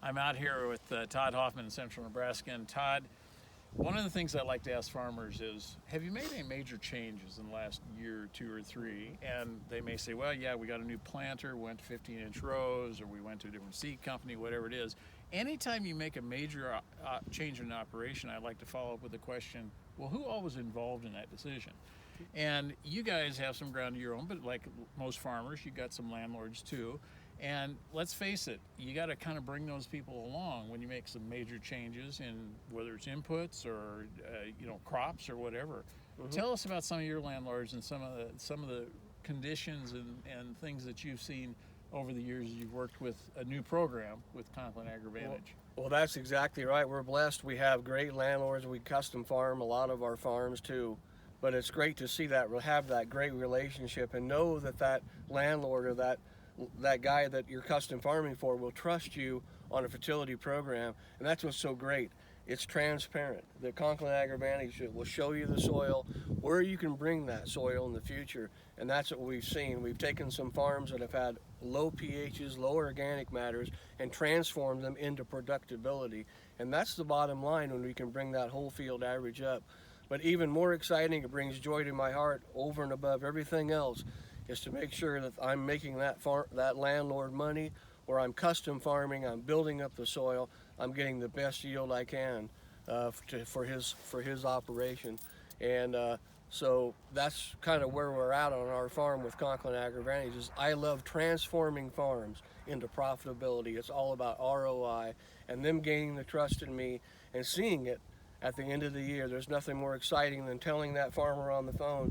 I'm out here with Todd Hoffman in Central Nebraska. And Todd, one of the things I like to ask farmers is, have you made any major changes in the last year or two or three? And they may say, well, yeah, we got a new planter, went to 15-inch rows, or we went to a different seed company, whatever it is. Anytime you make a major change in operation, I like to follow up with the question, well, who all was involved in that decision? And you guys have some ground of your own, but like most farmers, you got some landlords too. And let's face it, you got to kind of bring those people along when you make some major changes in whether it's inputs or crops or whatever. Mm-hmm. Tell us about some of your landlords and some of the conditions and things that you've seen over the years as you've worked with a new program with Conklin AgriVantage. Well, that's exactly right. We're blessed. We have great landlords. We custom farm a lot of our farms too. But it's great to see that, have that great relationship and know that landlord or that guy that you're custom farming for will trust you on a fertility program. And that's what's so great. It's transparent. The Conklin AgriVantage will show you the soil, where you can bring that soil in the future. And that's what we've seen. We've taken some farms that have had low pHs, low organic matters, and transformed them into productability. And that's the bottom line when we can bring that whole field average up. But even more exciting, it brings joy to my heart over and above everything else, is to make sure that I'm making that landlord money, or I'm custom farming, I'm building up the soil, I'm getting the best yield I can for his operation. And so that's kind of where we're at on our farm with Conklin AgriVantage. Is I love transforming farms into profitability. It's all about ROI and them gaining the trust in me and seeing it at the end of the year. There's nothing more exciting than telling that farmer on the phone,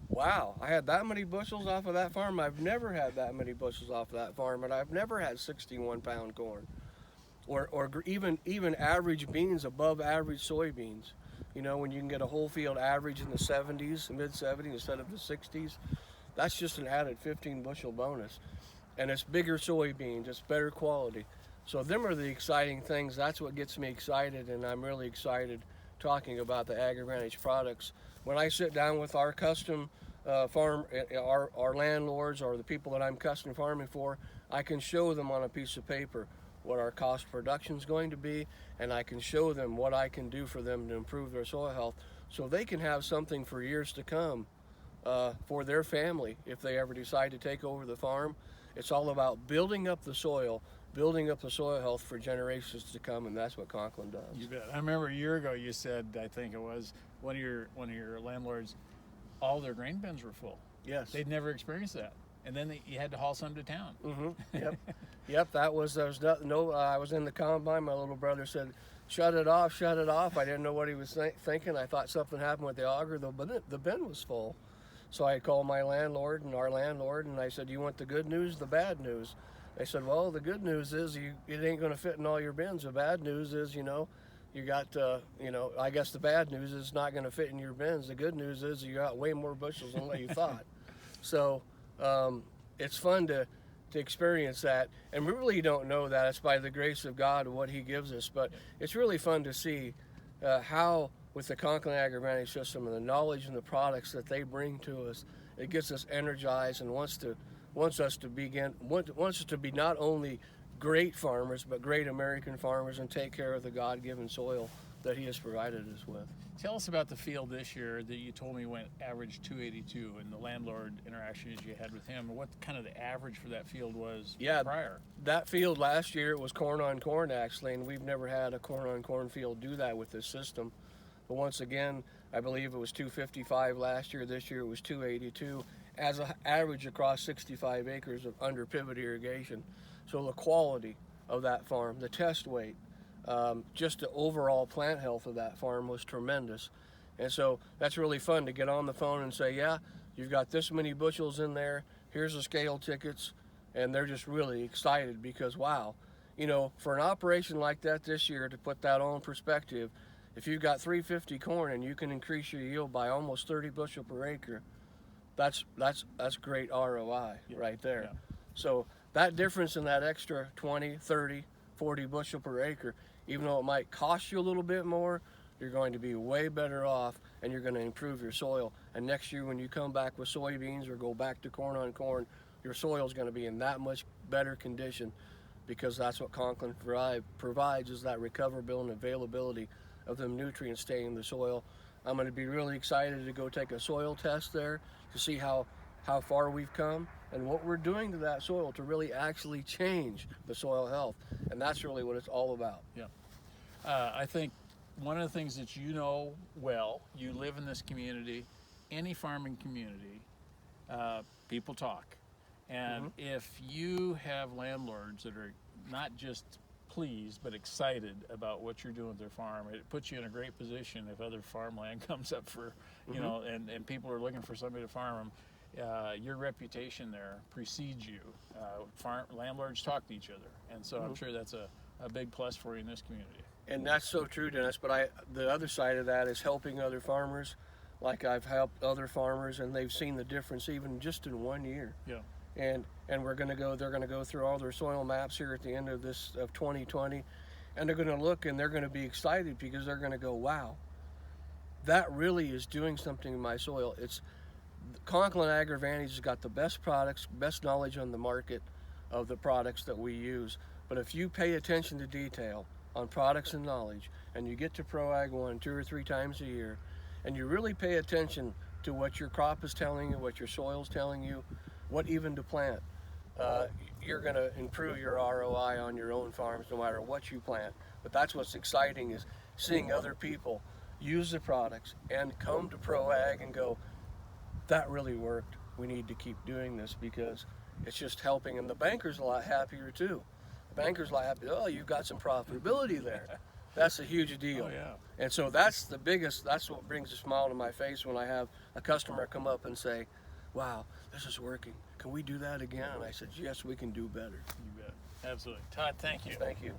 wow, I had that many bushels off of that farm. I've never had that many bushels off of that farm, and I've never had 61-pound corn. Or even average beans above average soybeans. You know, when you can get a whole field average in the 70s, mid-70s instead of the 60s, that's just an added 15 bushel bonus. And it's bigger soybeans, it's better quality. So them are the exciting things. That's what gets me excited, and I'm really excited talking about the AgriVantage products. When I sit down with our custom farm, our landlords or the people that I'm custom farming for, I can show them on a piece of paper what our cost of production is going to be, and I can show them what I can do for them to improve their soil health so they can have something for years to come for their family if they ever decide to take over the farm. It's all about building up the soil health for generations to come, and that's what Conklin does. You bet. I remember a year ago you said, I think it was, one of your landlords, all their grain bins were full. Yes. They'd never experienced that. And then you had to haul some to town. Mm-hmm. Yep. Yep, I was in the combine. My little brother said, shut it off. I didn't know what he was thinking. I thought something happened with the auger, though, but the bin was full. So I called my landlord and our landlord, and I said, you want the good news, the bad news? They said, well, the good news is it ain't going to fit in all your bins. The bad news is, you got, I guess the bad news is not going to fit in your bins. The good news is you got way more bushels than what you thought. So it's fun to experience that. And we really don't know that. It's by the grace of God and what he gives us. But it's really fun to see how, with the Conklin AgriVantage system and the knowledge and the products that they bring to us, it gets us energized and wants us to be not only great farmers, but great American farmers and take care of the God-given soil that he has provided us with. Tell us about the field this year that you told me went average 282 and the landlord interactions you had with him. What kind of the average for that field was prior? That field last year, it was corn on corn actually, and we've never had a corn on corn field do that with this system. But once again, I believe it was 255 last year. This year it was 282 as an average across 65 acres of under pivot irrigation. So the quality of that farm, the test weight, just the overall plant health of that farm was tremendous. And so that's really fun to get on the phone and say, yeah, you've got this many bushels in there, here's the scale tickets, and they're just really excited because, wow, for an operation like that this year, to put that all in perspective, if you've got 350 corn and you can increase your yield by almost 30 bushel per acre, that's great ROI right there. Yeah. So that difference in that extra 20, 30, 40 bushel per acre, even though it might cost you a little bit more, you're going to be way better off and you're going to improve your soil. And next year when you come back with soybeans or go back to corn on corn, your soil is going to be in that much better condition because that's what Conklin provides, is that recoverability and availability of the nutrients staying in the soil. I'm going to be really excited to go take a soil test there to see how far we've come and what we're doing to that soil to really actually change the soil health. And that's really what it's all about. Yeah. I think one of the things that you know well, you live in this community, any farming community, people talk. And if you have landlords that are not just pleased but excited about what you're doing with their farm, it puts you in a great position if other farmland comes up for, you know, and people are looking for somebody to farm them. Your reputation there precedes you. Landlords talk to each other, and so I'm sure that's a big plus for you in this community. And that's so true, Dennis. But the other side of that is helping other farmers. Like I've helped other farmers, and they've seen the difference even just in 1 year. Yeah. And they're going to go through all their soil maps here at the end of 2020, and they're going to look and they're going to be excited because they're going to go, wow, that really is doing something in my soil. It's Conklin AgriVantage has got the best products, best knowledge on the market of the products that we use. But if you pay attention to detail on products and knowledge, and you get to ProAg 1 2 or 3 times a year, and you really pay attention to what your crop is telling you, what your soil's telling you, what even to plant, you're going to improve your ROI on your own farms no matter what you plant. But that's what's exciting, is seeing other people use the products and come to ProAg and go, that really worked. We need to keep doing this because it's just helping. And the banker's a lot happier too. The banker's a lot happier. Oh, you've got some profitability there. That's a huge deal. Oh, yeah. And so that's the biggest, that's what brings a smile to my face when I have a customer come up and say, wow, this is working. Can we do that again? And I said, yes, we can do better. You bet. Absolutely. Todd, thank you. Thank you.